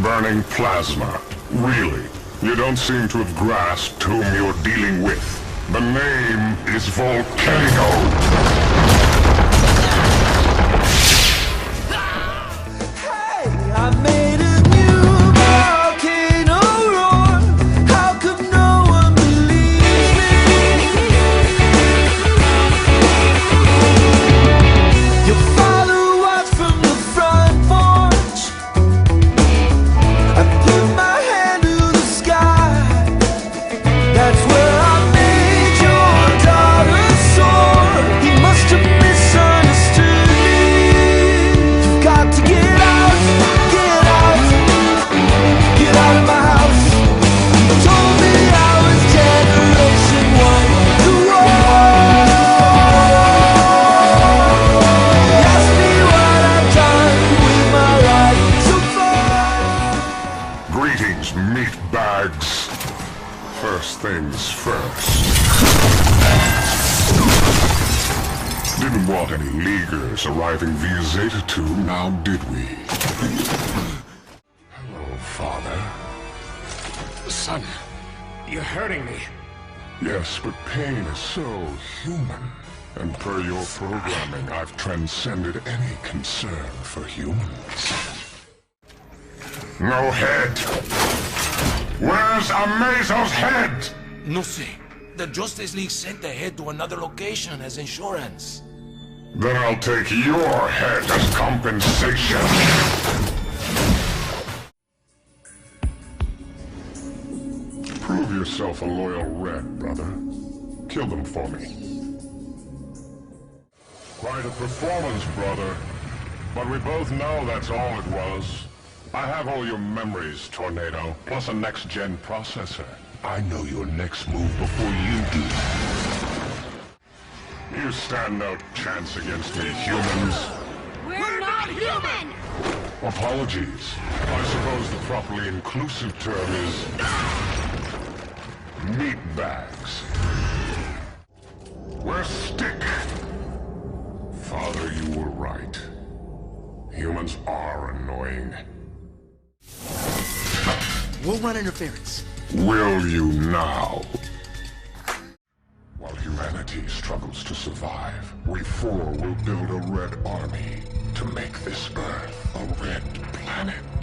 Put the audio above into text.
Burning plasma. Really? You don't seem to have grasped whom you're dealing with. The name is Volcano. I made a new volcano roar. How could no one believe me? Your father watched from the front porch. I put my hand to the sky. That's where I made your daughter soar. He must have misunderstood me. You've got to get out. Get out of my house. You told me I was generation one. The war. You asked me what I've done with my life so far. Greetings, meatbags. First things first. Didn't want any Leaguers arriving via Zeta 2, now did we? Hello, Father. Son, you're hurting me. Yes, but pain is so human. And per your programming, I've transcended any concern for humans. No head! Where's Amazo's head? No sé. The Justice League sent the head to another location as insurance. Then I'll take your head as compensation. Prove yourself a loyal Red, brother. Kill them for me. Quite a performance, brother. But we both know that's all it was. I have all your memories, Tornado, plus a next-gen processor. I know your next move before you do. You stand no chance against me, humans. We're not human! Apologies. I suppose the properly inclusive term is... meatbags. We're stick. Father, you were right. Humans are annoying. We'll run interference. Will you now? While humanity struggles to survive, we four will build a red army to make this Earth a red planet.